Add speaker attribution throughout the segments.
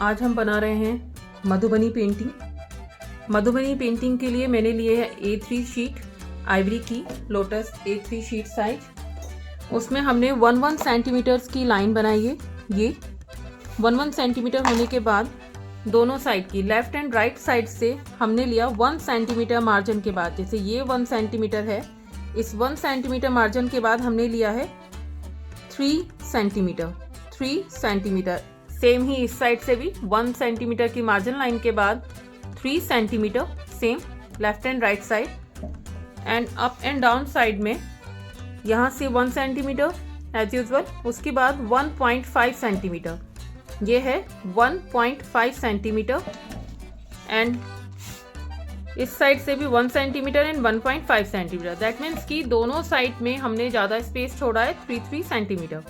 Speaker 1: आज हम बना रहे हैं मधुबनी पेंटिंग। मधुबनी पेंटिंग के लिए मैंने लिए है A3 शीट आइवरी की लोटस A3 शीट साइज। उसमें हमने 1 सेंटीमीटर्स की लाइन बनाई है। ये 1 सेंटीमीटर होने के बाद दोनों साइड की लेफ्ट एंड राइट साइड से हमने लिया 1 सेंटीमीटर मार्जिन के बाद। जैसे ये 1 सेंटीमीटर है, इस 1 सेंटीमीटर मार्जिन के बाद हमने लिया है 3 सेंटीमीटर। सेम ही इस साइड से भी 1 सेंटीमीटर की मार्जिन लाइन के बाद 3 centimetre, same left and right side. And up and down side में यहाँ से 1 सेंटीमीटर एज यूजल, उसके बाद 1.5 सेंटीमीटर। ये है 1.5 सेंटीमीटर। एंड इस साइड से भी 1 centimetre and 1.5 centimetre. That means कि दोनों साइड में हमने ज़्यादा स्पेस छोड़ा है 3 सेंटीमीटर।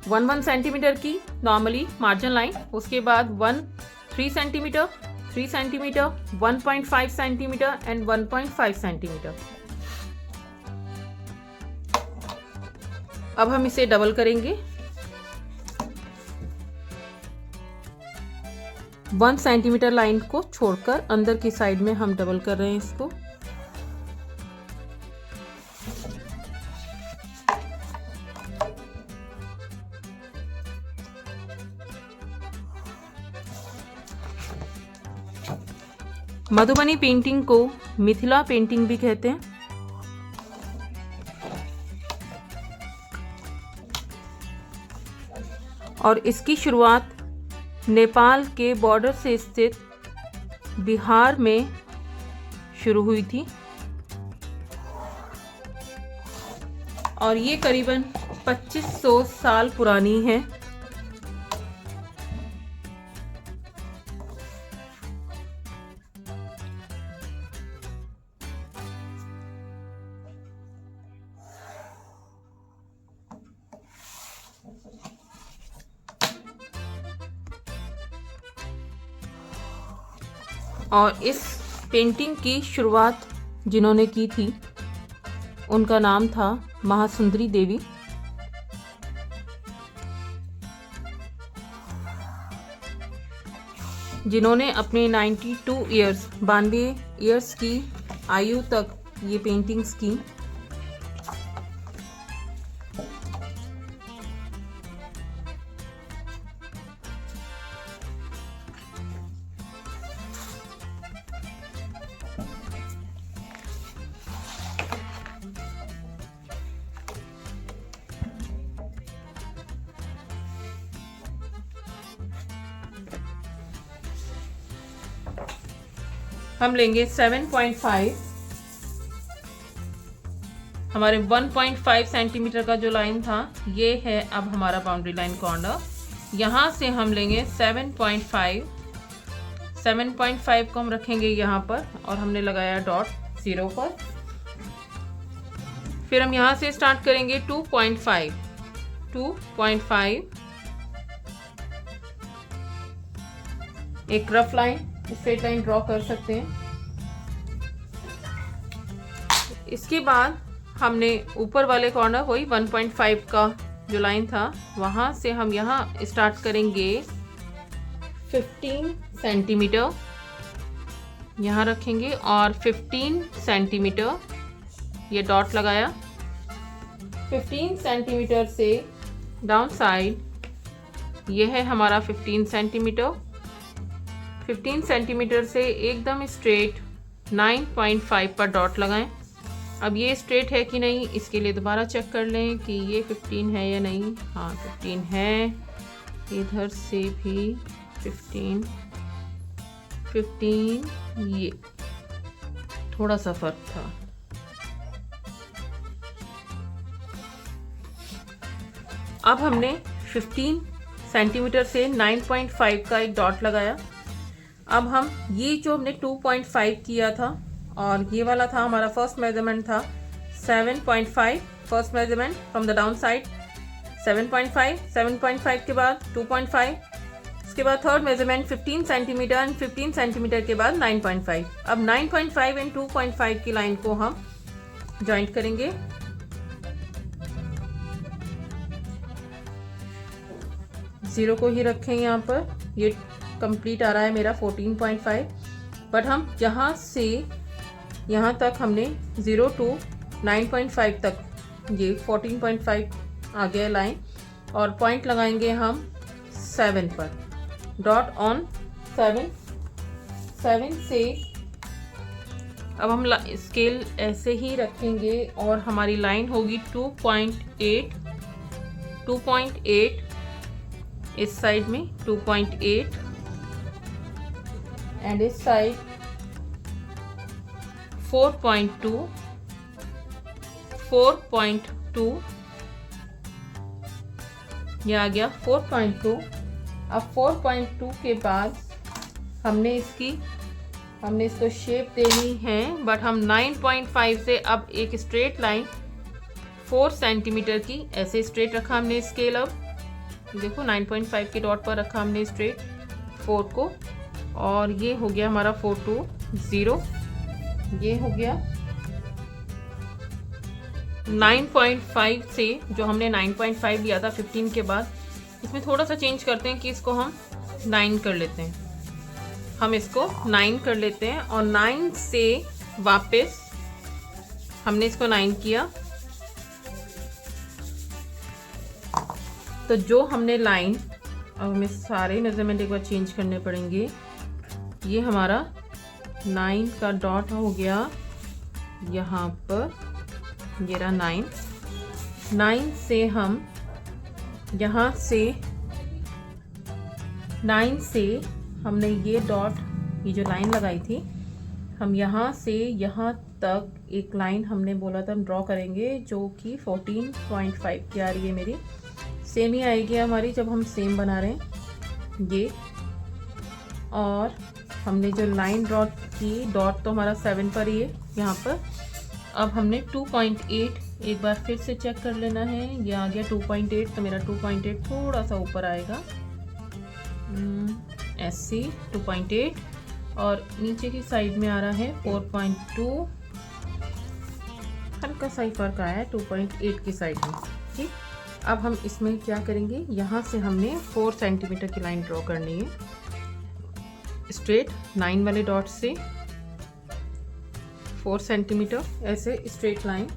Speaker 1: 1 सेंटीमीटर की नॉर्मली मार्जिन लाइन, उसके बाद 3 centimetre, 3 centimetre, 1.5 centimetre and 1.5 centimetre. अब हम इसे डबल करेंगे। 1 सेंटीमीटर लाइन को छोड़कर अंदर की साइड में हम डबल कर रहे हैं इसको। मधुबनी पेंटिंग को मिथिला पेंटिंग भी कहते हैं। और इसकी शुरुआत नेपाल के बॉर्डर से स्थित बिहार में शुरू हुई थी और ये करीबन 2500 साल पुरानी है। और इस पेंटिंग की शुरुआत जिन्होंने की थी उनका नाम था महासुंदरी देवी। जिन्होंने अपने 92 ईयर्स की आयु तक ये पेंटिंग्स की। हम लेंगे 7.5। हमारे 1.5 सेंटीमीटर का जो लाइन था ये है अब हमारा बाउंड्री लाइन कॉर्नर। यहाँ से हम लेंगे 7.5 को हम रखेंगे यहाँ पर और हमने लगाया डॉट 0 पर। फिर हम यहाँ से स्टार्ट करेंगे 2.5 एक rough line, straight line draw कर सकते हैं। इसके बाद हमने ऊपर वाले कॉर्नर वही 1.5 का जो लाइन था वहाँ से हम यहाँ स्टार्ट करेंगे 15 सेंटीमीटर यहाँ रखेंगे और 15 सेंटीमीटर ये डॉट लगाया। 15 सेंटीमीटर से डाउन साइड ये है हमारा 15 सेंटीमीटर। 15 सेंटीमीटर से एकदम स्ट्रेट 9.5 पर डॉट लगाएं। अब ये स्ट्रेट है कि नहीं इसके लिए दोबारा चेक कर लें कि ये 15 है या नहीं। हाँ 15 है। इधर से भी 15 ये थोड़ा सा फर्क था। अब हमने 15 सेंटीमीटर से 9.5 का एक डॉट लगाया। अब हम ये जो हमने 2.5 किया था और ये वाला था हमारा फर्स्ट मेजरमेंट था 7.5 first measurement from the down side. 7.5 के बाद 2.5, उसके बाद third measurement 15 centimetre and 15 centimetre के बाद 9.5। अब 9.5 एंड 2.5 की लाइन को हम जॉइंट करेंगे। जीरो को ही रखें यहाँ पर। ये कंप्लीट आ रहा है मेरा 14.5, बट हम यहाँ से यहाँ तक हमने 0 to 9.5 तक ये 14.5 आ गया लाइन, और पॉइंट लगाएंगे हम 7 पर, डॉट ऑन 7 से अब हम स्केल ऐसे ही रखेंगे और हमारी लाइन होगी 2.8 इस साइड में 2.8 एंड इस साइड 4.2 ये आ गया 4.2। अब 4.2 के बाद हमने इसको शेप देनी है, बट हम 9.5 से अब एक स्ट्रेट लाइन 4 सेंटीमीटर की ऐसे स्ट्रेट रखा हमने स्केल। अब देखो 9.5 के डॉट पर रखा हमने स्ट्रेट 4 को, और ये हो गया हमारा 420। ये हो गया 9.5 से जो हमने 9.5 लिया था 15 के बाद, इसमें थोड़ा सा चेंज करते हैं कि इसको हम 9 कर लेते हैं। हम इसको 9 कर लेते हैं और 9 से वापस हमने इसको 9 किया, तो जो हमने लाइन, अब हमें सारे मेजरमेंट एक बार चेंज करने पड़ेंगे। ये हमारा 9 का डॉट हो गया यहाँ पर, ये रहा 9 से हम यहाँ से 9 से हमने ये डॉट, ये जो लाइन लगाई थी, हम यहाँ से यहाँ तक एक लाइन हमने बोला था हम ड्रॉ करेंगे, जो कि 14.5 की आ रही है मेरी। सेम ही आएगी हमारी जब हम सेम बना रहे हैं ये, और हमने जो लाइन ड्रॉ की, डॉट तो हमारा 7 पर ही है यहाँ पर। अब हमने 2.8 एक बार फिर से चेक कर लेना है, ये आ गया 2.8, तो मेरा 2.8 थोड़ा सा ऊपर आएगा, ऐसे 2.8, और नीचे की साइड में आ रहा है 4.2, हल्का सा ही फर्क आया है 2.8 की साइड में। ठीक, अब हम इसमें क्या करेंगे, यहाँ से हमने 4 सेंटीमीटर की लाइन ड्रॉ करनी है स्ट्रेट 9 वाले डॉट से 4 सेंटीमीटर ऐसे स्ट्रेट लाइन।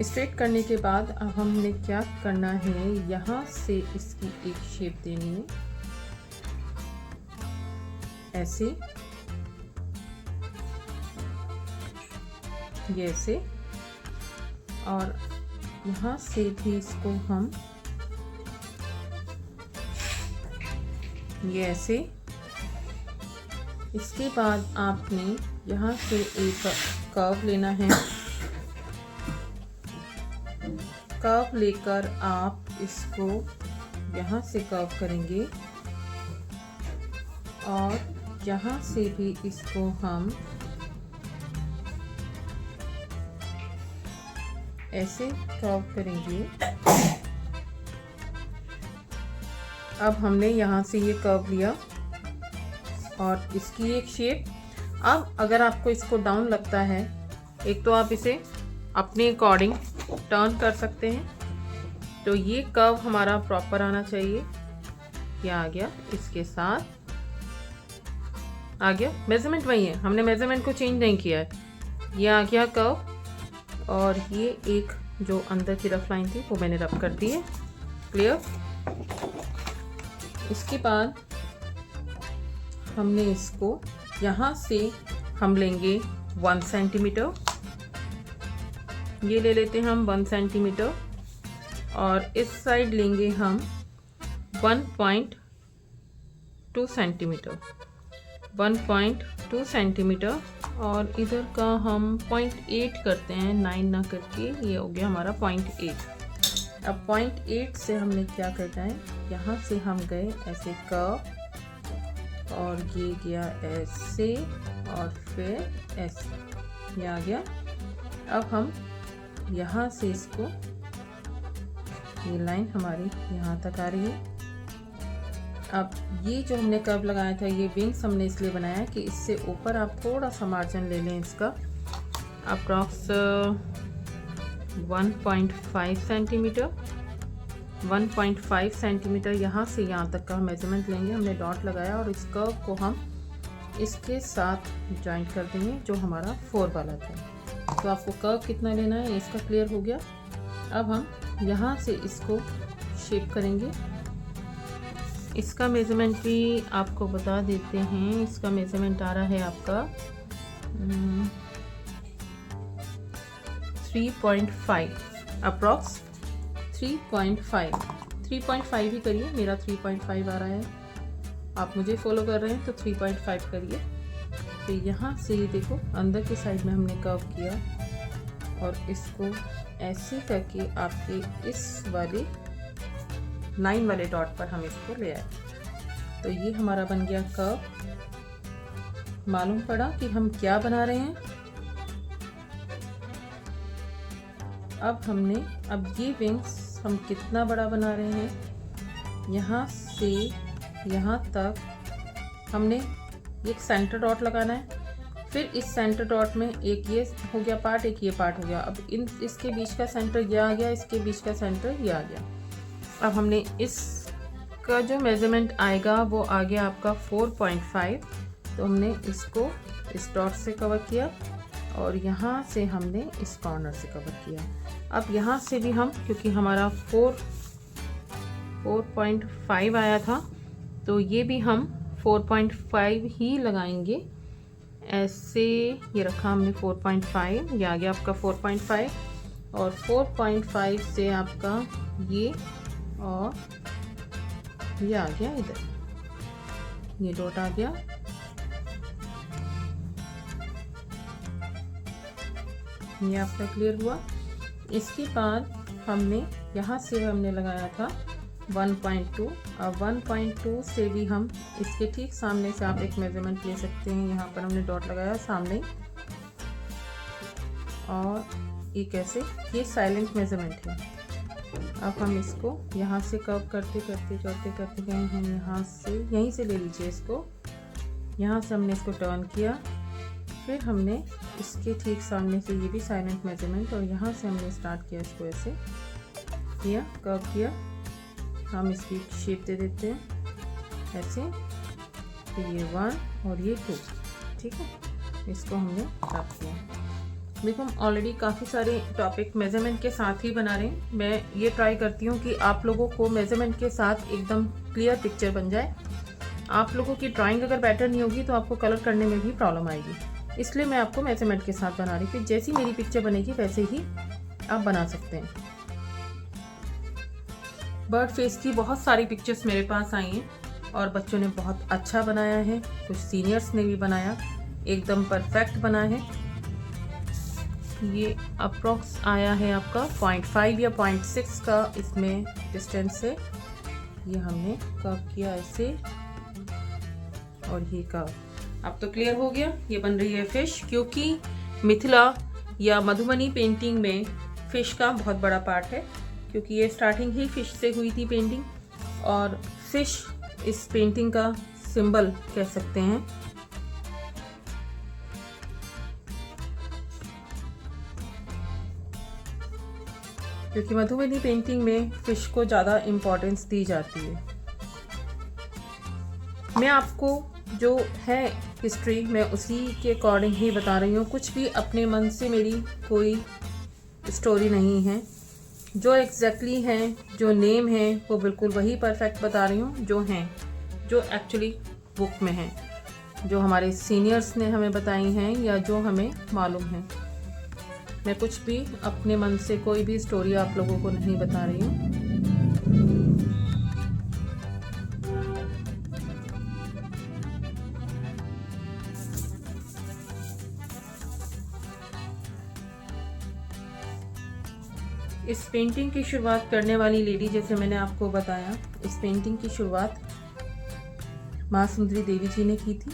Speaker 1: स्ट्रेट करने के बाद अब हमने क्या करना है, यहाँ से इसकी एक शेप देनी है ऐसे, ये ऐसे, और यहाँ से भी इसको हम ये ऐसे। इसके बाद आपने यहाँ से एक कर्व लेना है, कर्व लेकर आप इसको यहाँ से कर्व करेंगे, और यहाँ से भी इसको हम ऐसे कर्व करेंगे। अब हमने यहाँ से ये कर्व लिया और इसकी एक शेप। अब अगर आपको इसको डाउन लगता है, एक तो आप इसे अपने अकॉर्डिंग टर्न कर सकते हैं, तो ये कर्व हमारा प्रॉपर आना चाहिए। ये आ गया, इसके साथ आ गया, मेजरमेंट वही है, हमने मेजरमेंट को चेंज नहीं किया है। ये आ गया कर्व, और ये एक जो अंदर की रफ लाइन थी वो मैंने रफ कर दी है। क्लियर। इसके बाद हमने इसको यहाँ से हम लेंगे 1 सेंटीमीटर, ये ले लेते हैं हम 1 सेंटीमीटर, और इस साइड लेंगे हम 1.2 सेंटीमीटर, 1.2 सेंटीमीटर, और इधर का हम 0.8 करते हैं, 9 ना करके, ये हो गया हमारा 0.8। अब 0.8 से हमने क्या करना है, यहाँ से हम गए ऐसे कर्व, और ये गया ऐसे, और फिर ऐसे, ये आ गया। अब हम यहाँ से इसको, ये लाइन हमारी यहाँ तक आ रही है। अब ये जो हमने कर्व लगाया था, ये विंग्स हमने इसलिए बनाया कि इससे ऊपर आप थोड़ा सा मार्जिन ले लें इसका, अप्रॉक्स 1.5 सेंटीमीटर, 1.5 सेंटीमीटर यहाँ से यहाँ तक का मेजरमेंट लेंगे। हमने डॉट लगाया और इस कर्व को हम इसके साथ जॉइंट कर देंगे जो हमारा 4 वाला था। तो आपको कर्व कितना लेना है इसका क्लियर हो गया। अब हम यहाँ से इसको शेप करेंगे। इसका मेजरमेंट भी आपको बता देते हैं। इसका मेजरमेंट आ रहा है आपका 3.5 अप्रॉक्स 3.5 ही करिए। मेरा 3.5 आ रहा है, आप मुझे फॉलो कर रहे हैं तो 3.5 करिए। तो यहाँ से ये देखो अंदर की साइड में हमने कर्व किया और इसको ऐसे करके आपके इस वाले 9 वाले डॉट पर हम इसको ले आए। तो ये हमारा बन गया कर्व। मालूम पड़ा कि हम क्या बना रहे हैं। अब ये विंग्स हम कितना बड़ा बना रहे हैं, यहाँ से यहाँ तक हमने एक सेंटर डॉट लगाना है। फिर इस सेंटर डॉट में एक ये हो गया पार्ट, एक ये पार्ट हो गया। अब इसके बीच का सेंटर ये आ गया, इसके बीच का सेंटर ये आ गया। अब हमने इसका जो मेजरमेंट आएगा वो आ गया आपका 4.5। तो हमने इसको इस डॉट से कवर किया और यहाँ से हमने इस कॉर्नर से कवर किया। अब यहाँ से भी हम, क्योंकि हमारा 4.5 आया था, तो ये भी हम 4.5 ही लगाएंगे। ऐसे ये रखा हमने 4.5, ये आ गया आपका 4.5 और 4.5 से आपका ये और ये आ गया इधर, ये डॉट आ गया। ये आपका क्लियर हुआ। इसके बाद हमने यहाँ से हमने लगाया था 1.2। अब 1.2 से भी हम इसके ठीक सामने से आप एक मेजरमेंट ले सकते हैं। यहाँ पर हमने डॉट लगाया सामने और ये कैसे, ये साइलेंट मेजरमेंट है। अब हम इसको यहाँ से कर्व करते गए हम यहाँ से, यहीं से ले लीजिए इसको। यहाँ से हमने इसको टर्न किया, फिर हमने इसके ठीक सामने से ये भी साइलेंट मेजरमेंट और यहाँ से हमने स्टार्ट किया, इसको ऐसे किया, कर्व किया। हम इसकी शेप दे देते हैं ऐसे। तो ये 1 और ये 2, ठीक है। इसको हमने टॉप किया। देखो हम ऑलरेडी काफ़ी सारे टॉपिक मेजरमेंट के साथ ही बना रहे हैं। मैं ये ट्राई करती हूँ कि आप लोगों को मेजरमेंट के साथ एकदम क्लियर पिक्चर बन जाए। आप लोगों की ड्राइंग अगर बेटर नहीं होगी तो आपको कलर करने में भी प्रॉब्लम आएगी, इसलिए मैं आपको मेजरमेंट के साथ बना रही थी। जैसी मेरी पिक्चर बनेगी वैसे ही आप बना सकते हैं। बर्ड फेस की बहुत सारी पिक्चर्स मेरे पास आई हैं और बच्चों ने बहुत अच्छा बनाया है, कुछ सीनियर्स ने भी बनाया, एकदम परफेक्ट बना है। ये अप्रॉक्स आया है आपका 0.5 या 0.6 का इसमें डिस्टेंस से। ये हमने कर्व किया ऐसे और ये कर्व। अब तो क्लियर हो गया। ये बन रही है फिश, क्योंकि मिथिला या मधुबनी पेंटिंग में फिश का बहुत बड़ा पार्ट है, क्योंकि ये स्टार्टिंग ही फिश से हुई थी पेंटिंग और फिश इस पेंटिंग का सिंबल कह सकते हैं। क्योंकि मधुबनी पेंटिंग में फिश को ज़्यादा इम्पोर्टेंस दी जाती है। मैं आपको जो है हिस्ट्री मैं उसी के अकॉर्डिंग ही बता रही हूँ। कुछ भी अपने मन से मेरी कोई स्टोरी नहीं है। जो एग्जैक्टली हैं, जो नेम है, वो बिल्कुल वही परफेक्ट बता रही हूँ जो हैं, जो एक्चुअली बुक में हैं, जो हमारे सीनियर्स ने हमें बताई हैं या जो हमें मालूम है। मैं कुछ भी अपने मन से कोई भी स्टोरी आप लोगों को नहीं बता रही हूँ। इस पेंटिंग की शुरुआत करने वाली लेडी, जैसे मैंने आपको बताया, इस पेंटिंग की शुरुआत माँ सुंदरी देवी जी ने की थी।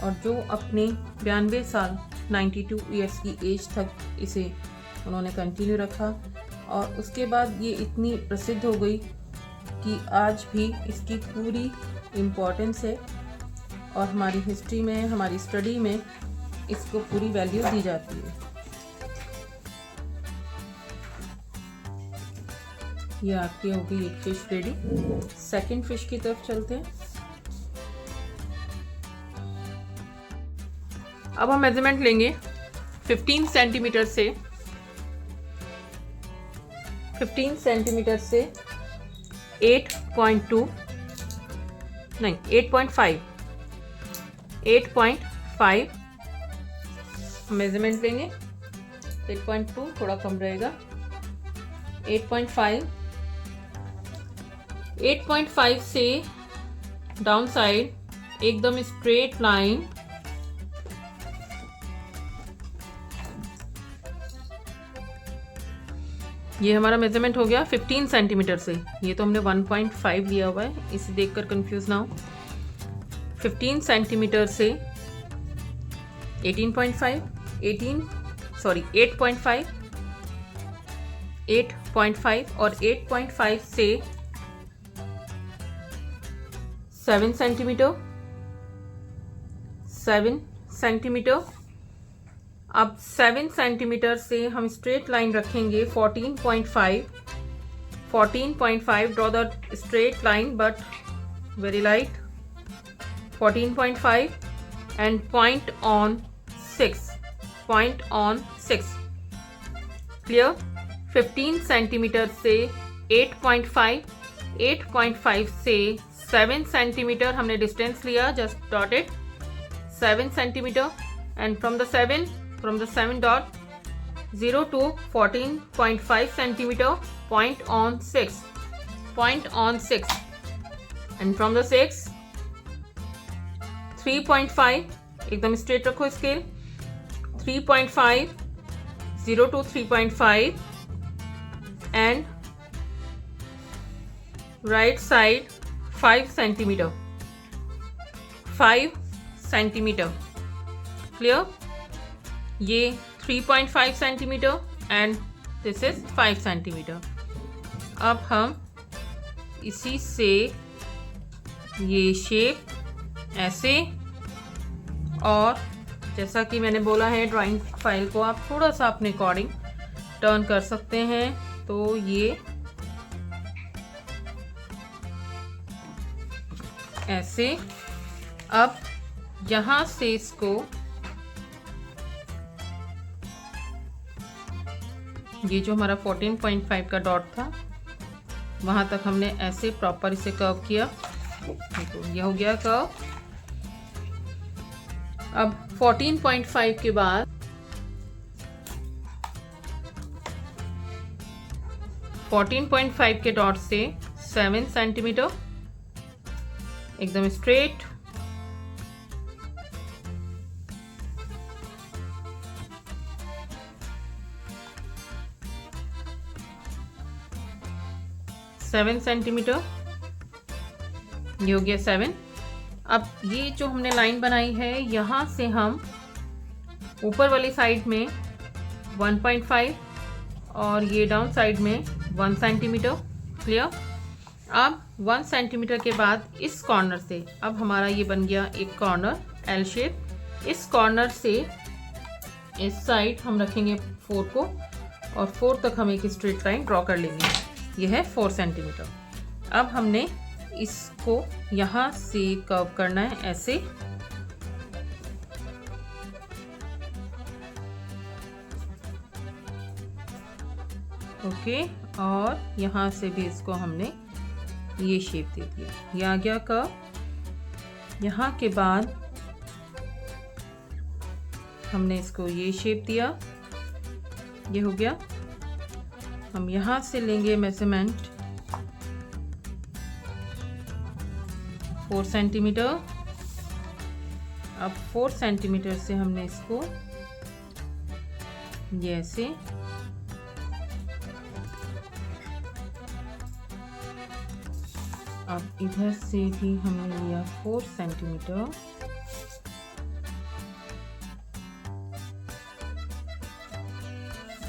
Speaker 1: और जो अपने 92 साल 92 ईयर्स की एज तक इसे उन्होंने कंटिन्यू रखा और उसके बाद ये इतनी प्रसिद्ध हो गई कि आज भी इसकी पूरी इम्पोर्टेंस है और हमारी हिस्ट्री में, हमारी स्टडी में इसको पूरी वैल्यू दी जाती है। ये आपकी हो गई एक फिश रेडी। सेकंड फिश की तरफ चलते हैं। अब हम मेजरमेंट लेंगे 15 सेंटीमीटर से 8.2 नहीं 8.5 मेजरमेंट लेंगे। 8.2 थोड़ा कम रहेगा। 8.5 से डाउन साइड एकदम स्ट्रेट लाइन ये हमारा मेजरमेंट हो गया 15 सेंटीमीटर से। ये तो हमने 1.5 लिया हुआ है, इसे देखकर कंफ्यूज ना हो। 15 सेंटीमीटर से 8.5 और 8.5 से 7 सेंटीमीटर। अब 7 सेंटीमीटर से हम स्ट्रेट लाइन रखेंगे 14.5 draw the straight line but very light 14.5 and point on 6 clear. 15 centimetre से 8.5 से 7 सेंटीमीटर हमने डिस्टेंस लिया, just dot it 7 centimetre and from the 7 dot 0 to 14.5 centimeter point on 6 and from the 6 3.5 एकदम straight रखो scale 3.5 0 to 3.5 and right side 5 centimeter clear। ये 3.5 centimetre and this is 5 centimetre. अब हम इसी से ये शेप ऐसे, और जैसा कि मैंने बोला है ड्राइंग फाइल को आप थोड़ा सा अपने अकॉर्डिंग टर्न कर सकते हैं। तो ये ऐसे। अब यहाँ से इसको ये जो हमारा 14.5 का डॉट था वहां तक हमने ऐसे प्रॉपर इसे कर्व किया। देखो ये हो गया कर्व। अब 14.5 के बाद 14.5 के डॉट से 7 सेंटीमीटर एकदम स्ट्रेट 7 सेंटीमीटर, ये हो गया 7। अब ये जो हमने लाइन बनाई है यहाँ से हम ऊपर वाली साइड में 1.5 और ये डाउन साइड में 1 सेंटीमीटर क्लियर। अब 1 सेंटीमीटर के बाद इस कॉर्नर से अब हमारा ये बन गया एक कॉर्नर एल शेप। इस कॉर्नर से इस साइड हम रखेंगे 4 को और 4 तक हम एक स्ट्रेट लाइन ड्रॉ कर लेंगे। ये है 4 सेंटीमीटर। अब हमने इसको यहाँ से कर्व करना है ऐसे। ओके, और यहाँ से भी इसको हमने ये शेप दे दिया। ये आ गया कर्व। यहाँ के बाद हमने इसको ये शेप दिया, ये हो गया। हम यहाँ से लेंगे मेजरमेंट 4 सेंटीमीटर। अब 4 सेंटीमीटर से हमने इसको ये ऐसे अब इधर से भी हमने लिया 4 सेंटीमीटर।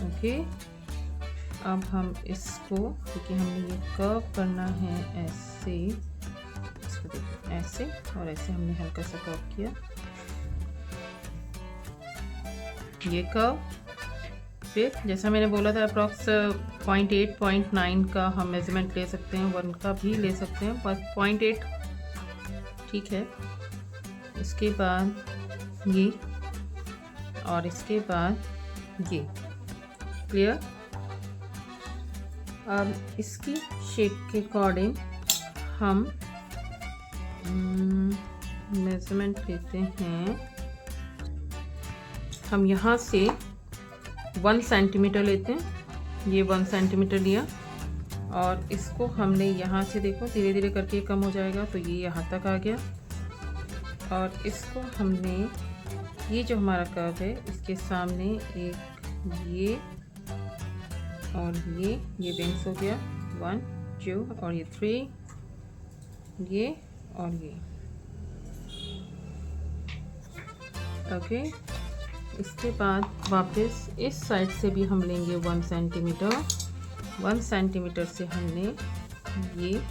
Speaker 1: ओके, अब हम इसको, क्योंकि हमने ये कर्व करना है ऐसे, इसको देखो ऐसे और ऐसे हमने हल्का सा कर्व किया। ये कर्व, फिर जैसा मैंने बोला था अप्रॉक्स 0.8 0.9 का हम मेजरमेंट ले सकते हैं, 1 का भी ले सकते हैं, बस 0.8 ठीक है। इसके बाद ये और इसके बाद ये, क्लियर। अब इसकी शेप के अकॉर्डिंग हम मेजरमेंट लेते हैं। हम यहाँ से 1 सेंटीमीटर लेते हैं, ये 1 सेंटीमीटर लिया और इसको हमने यहाँ से, देखो धीरे धीरे करके कम हो जाएगा, तो ये यहाँ तक आ गया। और इसको हमने, ये जो हमारा कर्व है इसके सामने एक ये और ये विंग्स हो गया, 1 2 और ये 3, ये और ये, ओके। इसके बाद वापस इस साइड से भी हम लेंगे 1 सेंटीमीटर। 1 सेंटीमीटर से हमने ये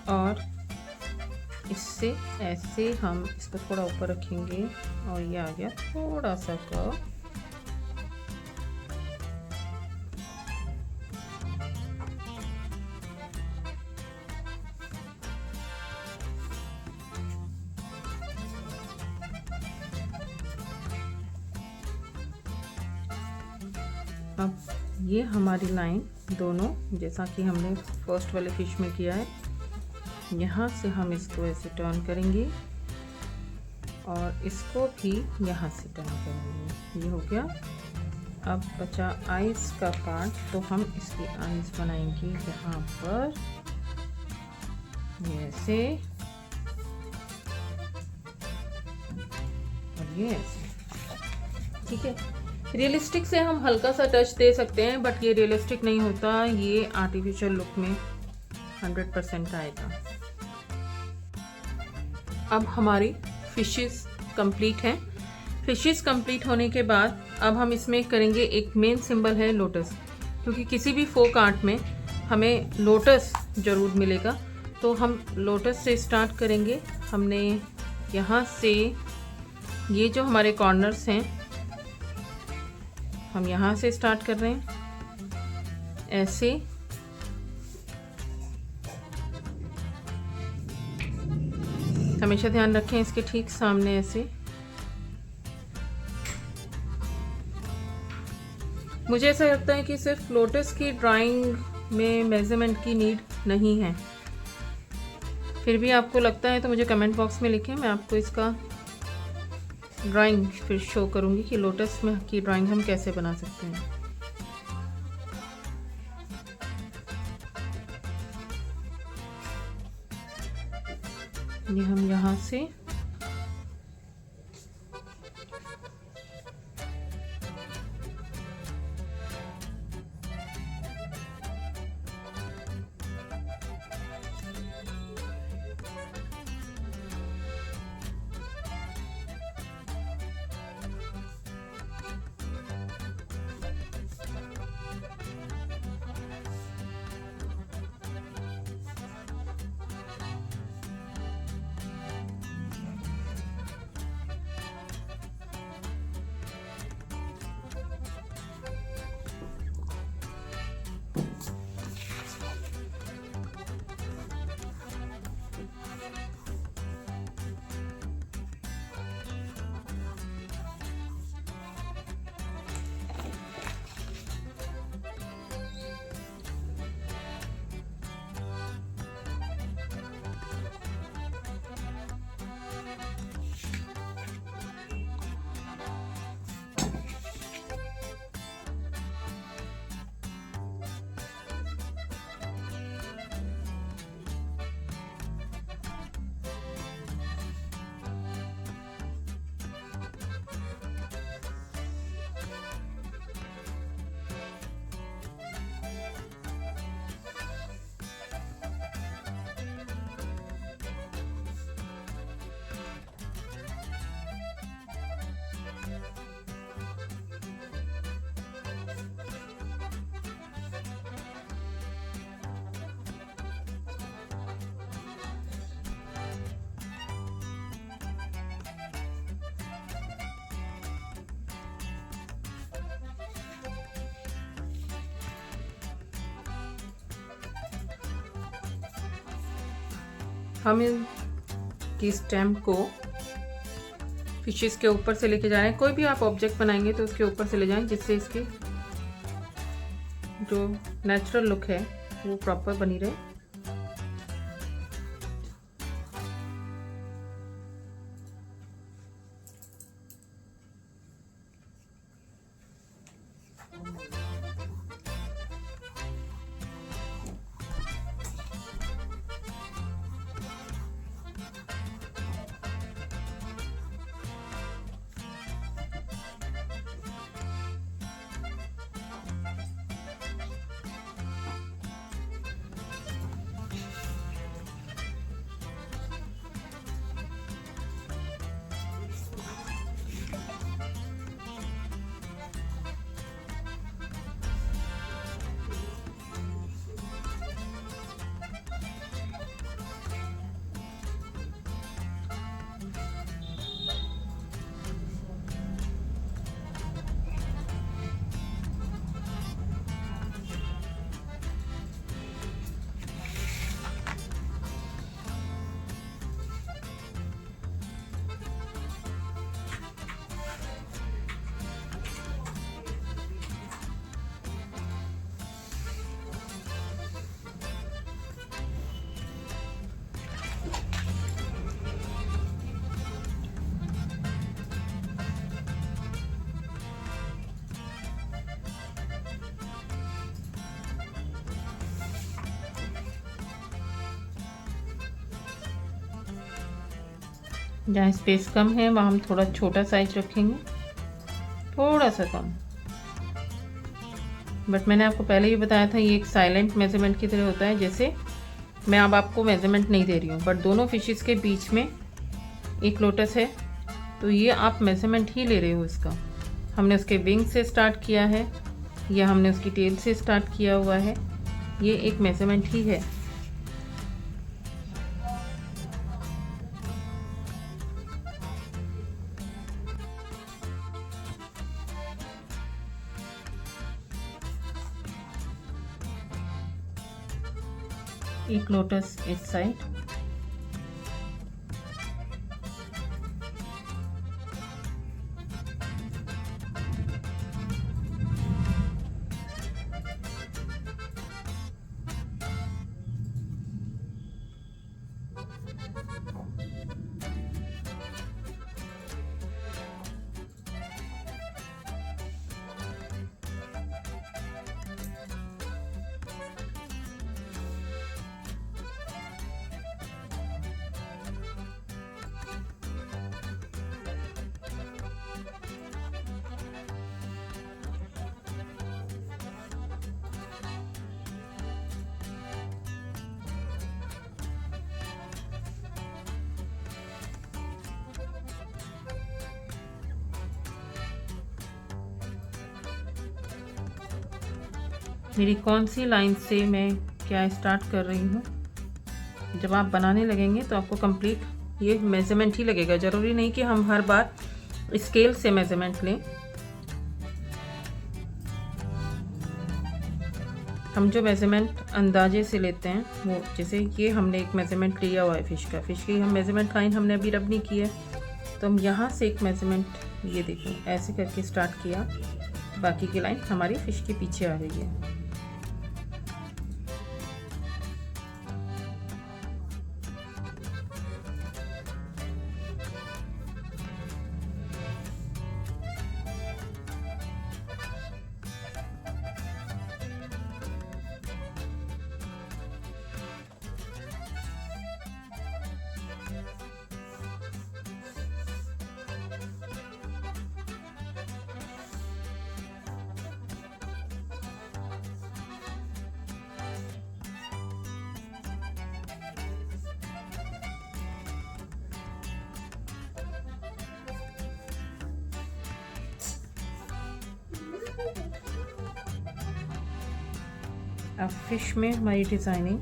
Speaker 1: और इससे ऐसे हम इसको थोड़ा ऊपर रखेंगे और ये आ गया थोड़ा सा कर्व। अब ये हमारी लाइन दोनों, जैसा कि हमने फर्स्ट वाले फिश में किया है, यहाँ से हम इसको ऐसे टर्न करेंगे और इसको भी यहाँ से टर्न करेंगे। ये हो गया। अब बचा आइज़ का पार्ट, तो हम इसकी आइज़ बनाएंगे यहाँ पर, ये ऐसे और ये ऐसे, ठीक है। रियलिस्टिक से हम हल्का सा टच दे सकते हैं, बट ये रियलिस्टिक नहीं होता, ये आर्टिफिशियल लुक में 100% आएगा। अब हमारी फिशेस कंप्लीट हैं। फिशेस कंप्लीट होने के बाद अब हम इसमें करेंगे, एक मेन सिंबल है लोटस, क्योंकि किसी भी फोक आर्ट में हमें लोटस ज़रूर मिलेगा, तो हम लोटस से स्टार्ट करेंगे। हमने यहाँ से ये जो हमारे कॉर्नर्स हैं, हम यहाँ से स्टार्ट कर रहे हैं ऐसे, हमेशा ध्यान रखें इसके ठीक सामने ऐसे। मुझे ऐसा लगता है कि सिर्फ लोटस की ड्राइंग में मेजरमेंट की नीड नहीं है, फिर भी आपको लगता है तो मुझे कमेंट बॉक्स में लिखें, मैं आपको इसका ड्राइंग फिर शो करूंगी कि लोटस में की ड्राइंग हम कैसे बना सकते हैं। ये हम यहाँ से हम इन की स्टेम को फिशेस के ऊपर से लेके जा रहे हैं। कोई भी आप ऑब्जेक्ट बनाएंगे तो उसके ऊपर से ले जाएं, जिससे इसकी जो नेचुरल लुक है वो प्रॉपर बनी रहे। जहाँ स्पेस कम है वहाँ हम थोड़ा छोटा साइज रखेंगे, थोड़ा सा कम। बट मैंने आपको पहले ही बताया था ये एक साइलेंट मेजरमेंट की तरह होता है। जैसे मैं अब आपको मेजरमेंट नहीं दे रही हूँ, बट दोनों फिशेस के बीच में एक लोटस है, तो ये आप मेजरमेंट ही ले रहे हो इसका। हमने उसके विंग से स्टार्ट किया है या हमने उसकी टेल से स्टार्ट किया हुआ है, ये एक मेजरमेंट ही है। एक लोटस इस साइड, मेरी कौन सी लाइन से मैं क्या स्टार्ट कर रही हूँ। जब आप बनाने लगेंगे तो आपको कंप्लीट ये मेजरमेंट ही लगेगा। ज़रूरी नहीं कि हम हर बार स्केल से मेजरमेंट लें। हम जो मेजरमेंट अंदाजे से लेते हैं वो, जैसे ये हमने एक मेजरमेंट लिया हुआ है फ़िश का, फ़िश की हम मेजरमेंट लाइन हमने अभी रब नहीं की है, तो हम यहाँ से एक मेजरमेंट ये देखें ऐसे करके स्टार्ट किया, बाकी की लाइन हमारी फ़िश के पीछे आ गई है। अब फिश में हमारी डिज़ाइनिंग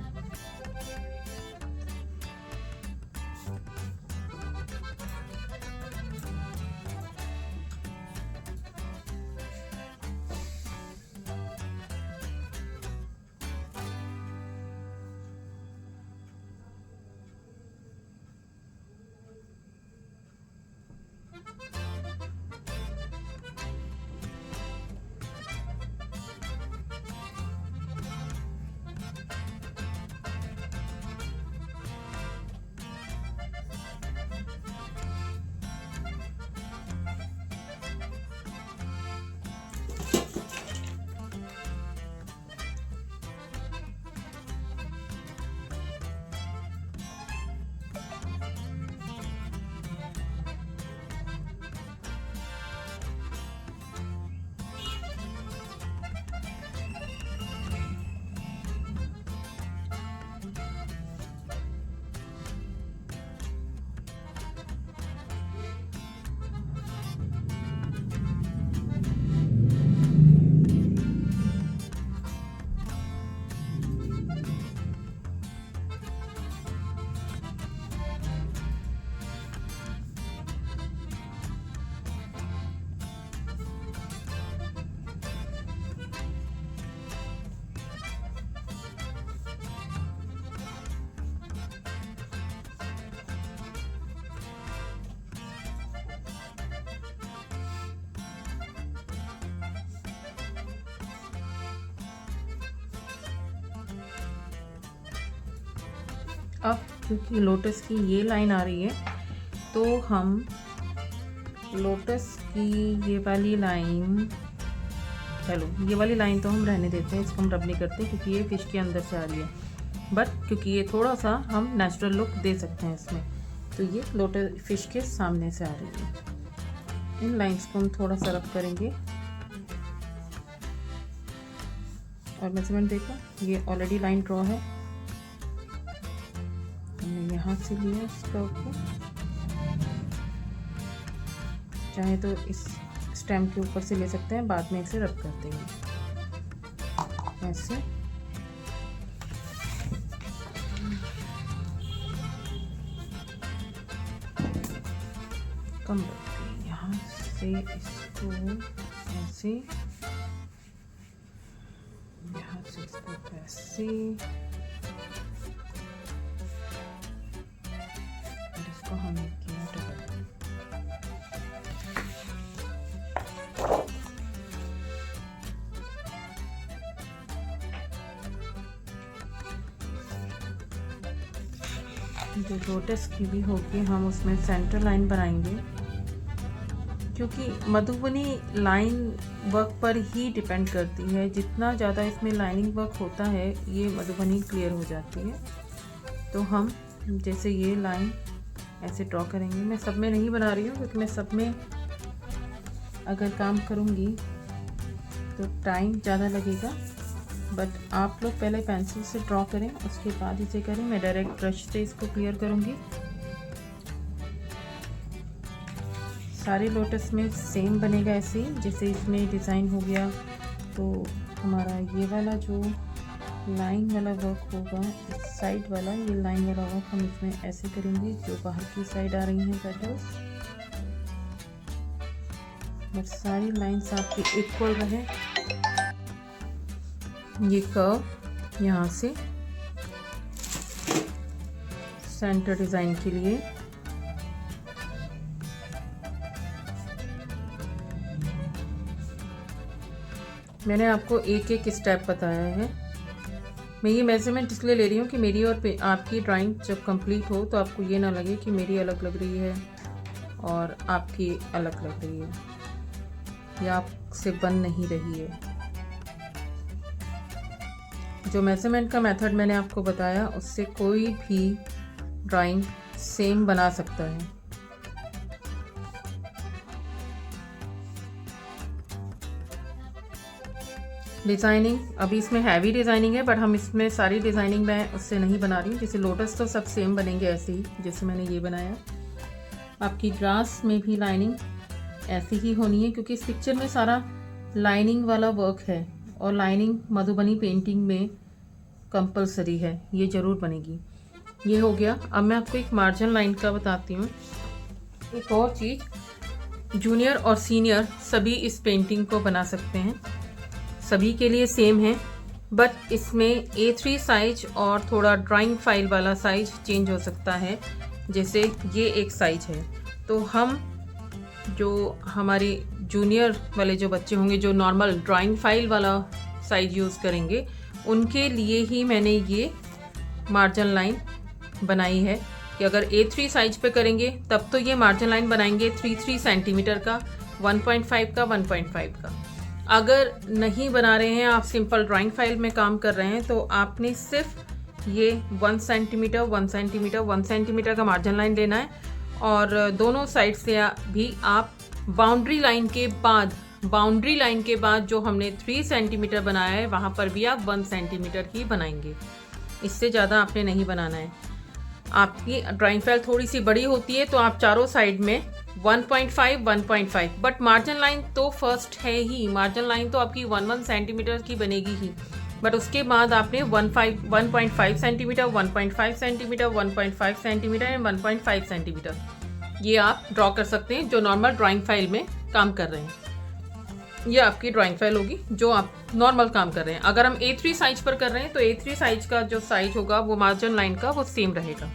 Speaker 1: क्योंकि लोटस की ये लाइन आ रही है, तो हम लोटस की ये वाली लाइन, चलो ये वाली लाइन तो हम रहने देते हैं, इसको हम रब नहीं करते क्योंकि ये फिश के अंदर से आ रही है, बट क्योंकि ये थोड़ा सा हम नेचुरल लुक दे सकते हैं इसमें, तो ये लोटस फिश के सामने से आ रही है। इन लाइंस को हम थोड़ा सा रब करेंगे और मेजरमेंट देखो, ये ऑलरेडी लाइन ड्रॉ है, हमने यहाँ से लिया इसका ऊपर, चाहे तो इस स्टेम के ऊपर से ले सकते हैं, बाद में इसे रब कर देंगे ऐसे। कम रखते हैं, यहाँ से इसको ऐसे, यहाँ से इसको ऐसे, और इसको हम किया डबल। जो लोटस की भी होगी हम उसमें सेंटर लाइन बनाएंगे, क्योंकि मधुबनी लाइन वर्क पर ही डिपेंड करती है। जितना ज़्यादा इसमें लाइनिंग वर्क होता है ये मधुबनी क्लियर हो जाती है। तो हम जैसे ये लाइन ऐसे ड्रॉ करेंगे, मैं सब में नहीं बना रही हूँ क्योंकि मैं सब में अगर काम करूँगी तो टाइम ज़्यादा लगेगा, बट आप लोग पहले पेंसिल से ड्रॉ करें उसके बाद इसे करें। मैं डायरेक्ट ब्रश से इसको क्लियर करूँगी। सारे लोटस में सेम बनेगा ऐसे ही, जैसे इसमें डिज़ाइन हो गया तो हमारा ये वाला जो लाइन वाला वर्क होगा, इस साइड वाला ये लाइन वाला वर्क हम इसमें ऐसे करेंगे, जो बाहर की साइड आ रही हैं पेटल्स, बट सारी लाइंस आपकी इक्वल रहे। ये कर्व यहाँ से सेंटर डिज़ाइन के लिए मैंने आपको एक एक स्टेप बताया है। मैं ये मेजरमेंट इसलिए ले रही हूँ कि मेरी और आपकी ड्राइंग जब कंप्लीट हो तो आपको ये ना लगे कि मेरी अलग लग रही है और आपकी अलग लग रही है या आपसे बन नहीं रही है। जो मेजरमेंट का मेथड मैंने आपको बताया उससे कोई भी ड्राइंग सेम बना सकता है। डिज़ाइनिंग अभी इसमें हैवी डिज़ाइनिंग है, बट हम इसमें सारी डिज़ाइनिंग मैं उससे नहीं बना रही हूँ। जैसे लोटस तो सब सेम बनेंगे ऐसे ही जैसे मैंने ये बनाया। आपकी ग्रास में भी लाइनिंग ऐसी ही होनी है, क्योंकि इस पिक्चर में सारा लाइनिंग वाला वर्क है और लाइनिंग मधुबनी पेंटिंग में कंपलसरी है, ये ज़रूर बनेगी। ये हो गया। अब मैं आपको एक मार्जिन लाइन का बताती हूँ। एक और चीज़, जूनियर और सीनियर सभी इस पेंटिंग को बना सकते हैं, सभी के लिए सेम है, बट इसमें A3 साइज और थोड़ा ड्राइंग फाइल वाला साइज चेंज हो सकता है। जैसे ये एक साइज है, तो हम जो हमारे जूनियर वाले जो बच्चे होंगे जो नॉर्मल ड्राइंग फाइल वाला साइज यूज़ करेंगे, उनके लिए ही मैंने ये मार्जिन लाइन बनाई है कि अगर A3 साइज पे करेंगे तब तो ये मार्जिन लाइन बनाएंगे 3 सेंटीमीटर का, 1.5 का, 1.5 का। अगर नहीं बना रहे हैं, आप सिंपल ड्राइंग फाइल में काम कर रहे हैं, तो आपने सिर्फ ये 1 सेंटीमीटर 1 सेंटीमीटर 1 सेंटीमीटर का मार्जिन लाइन लेना है, और दोनों साइड से भी आप बाउंड्री लाइन के बाद जो हमने 3 सेंटीमीटर बनाया है वहाँ पर भी आप 1 सेंटीमीटर ही बनाएंगे। इससे ज़्यादा आपने नहीं बनाना है। आपकी ड्राइंग फाइल थोड़ी सी बड़ी होती है तो आप चारों साइड में 1.5 1.5, बट मार्जिन लाइन तो फर्स्ट है ही। मार्जिन लाइन तो आपकी 1 सेंटीमीटर की बनेगी ही, बट उसके बाद आपने 1.5 centimetre 1.5 centimetre 1.5 centimetre and 1.5 centimetre ये आप ड्रॉ कर सकते हैं जो नॉर्मल ड्राइंग फाइल में काम कर रहे हैं। ये आपकी ड्राइंग फाइल होगी जो आप नॉर्मल काम कर रहे हैं। अगर हम A3 साइज पर कर रहे हैं तो A3 साइज का जो साइज होगा वो मार्जिन लाइन का वो सेम रहेगा।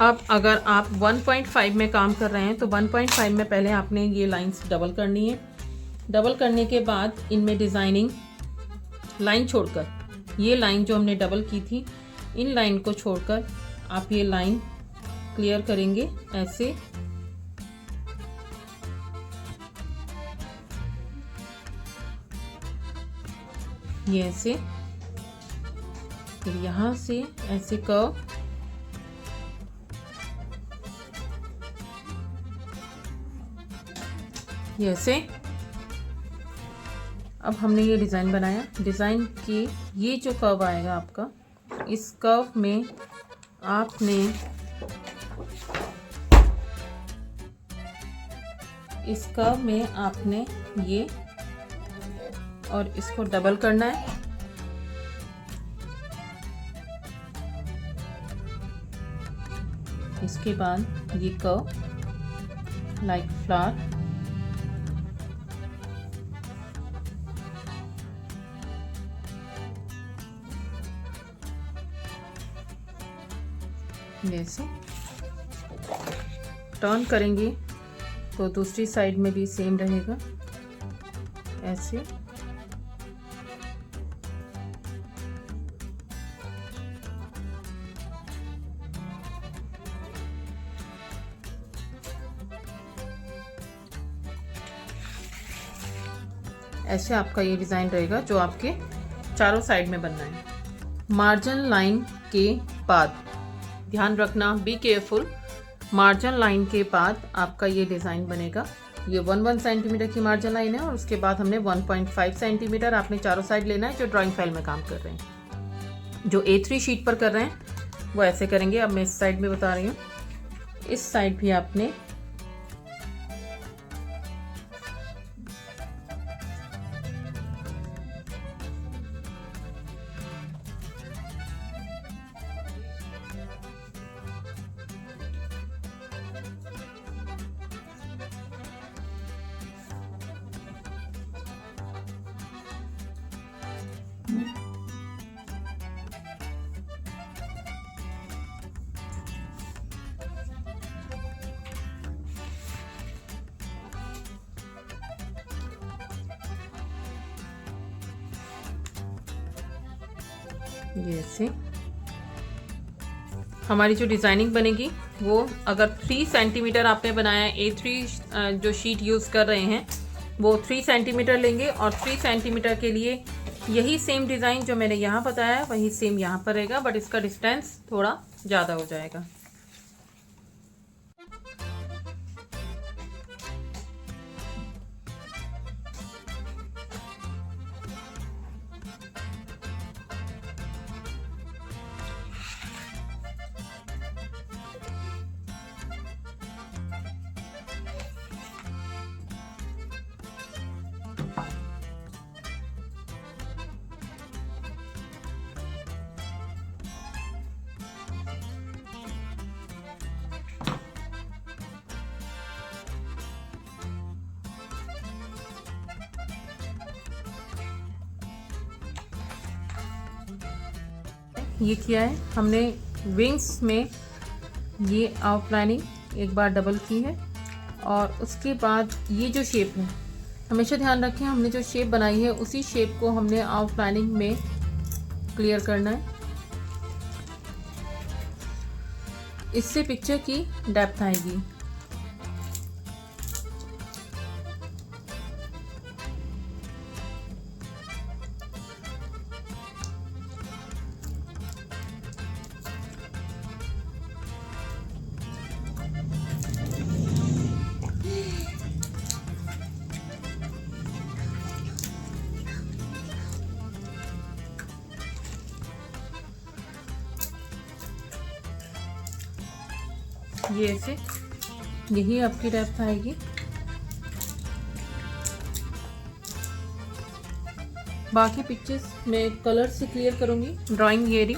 Speaker 1: अब अगर आप 1.5 में काम कर रहे हैं तो 1.5 में पहले आपने ये लाइंस डबल करनी है। डबल करने के बाद इनमें डिज़ाइनिंग लाइन छोड़कर, ये लाइन जो हमने डबल की थी, इन लाइन को छोड़कर आप ये लाइन क्लियर करेंगे ऐसे। ये ऐसे, फिर यहाँ से ऐसे कर्व, ये ऐसे। अब हमने ये डिज़ाइन बनाया। डिज़ाइन की ये जो कर्व आएगा आपका, इस कर्व में आपने ये और इसको डबल करना है। इसके बाद ये कर्व लाइक फ्लावर, जैसे टर्न करेंगे तो दूसरी साइड में भी सेम रहेगा ऐसे। ऐसे आपका ये डिज़ाइन रहेगा जो आपके चारों साइड में बनना है। मार्जिन लाइन के बाद ध्यान रखना, बी केयरफुल, मार्जिन लाइन के बाद आपका ये डिज़ाइन बनेगा। ये 1 सेंटीमीटर की मार्जिन लाइन है और उसके बाद हमने 1.5 सेंटीमीटर आपने चारों साइड लेना है। जो ड्राइंग फाइल में काम कर रहे हैं, जो A3 शीट पर कर रहे हैं, वो ऐसे करेंगे। अब मैं इस साइड में बता रही हूँ, इस साइड भी आपने ये ऐसे। हमारी जो डिज़ाइनिंग बनेगी वो, अगर 3 सेंटीमीटर आपने बनाया है, A3 जो शीट यूज़ कर रहे हैं वो 3 सेंटीमीटर लेंगे और 3 सेंटीमीटर के लिए यही सेम डिज़ाइन जो मैंने यहाँ बताया वही सेम यहाँ पर रहेगा, बट इसका डिस्टेंस थोड़ा ज़्यादा हो जाएगा। ये किया है हमने विंग्स में, ये आउटलाइनिंग एक बार डबल की है और उसके बाद ये जो शेप है, हमेशा ध्यान रखें हमने जो शेप बनाई है उसी शेप को हमने आउटलाइनिंग में क्लियर करना है। इससे पिक्चर की डेप्थ आएगी। ये ऐसे, यही आपकी डेप्थ आएगी। बाकी पिक्चर्स मैं कलर से क्लियर करूँगी, ड्राइंग ये रही,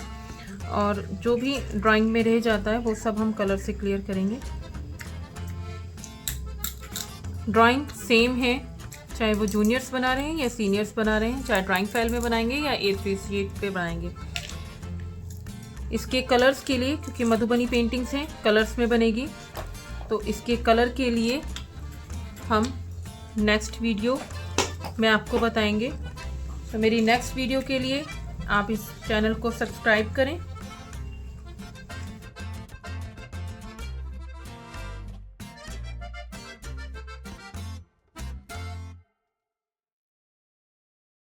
Speaker 1: और जो भी ड्राइंग में रह जाता है वो सब हम कलर से क्लियर करेंगे। ड्राइंग सेम है, चाहे वो जूनियर्स बना रहे हैं या सीनियर्स बना रहे हैं, चाहे ड्राइंग फाइल में बनाएंगे या A3 शीट पे बनाएंगे। इसके कलर्स के लिए, क्योंकि मधुबनी पेंटिंग्स हैं, कलर्स में बनेगी, तो इसके कलर के लिए हम नेक्स्ट वीडियो में आपको बताएंगे। तो मेरी नेक्स्ट वीडियो के लिए आप इस चैनल को सब्सक्राइब करें।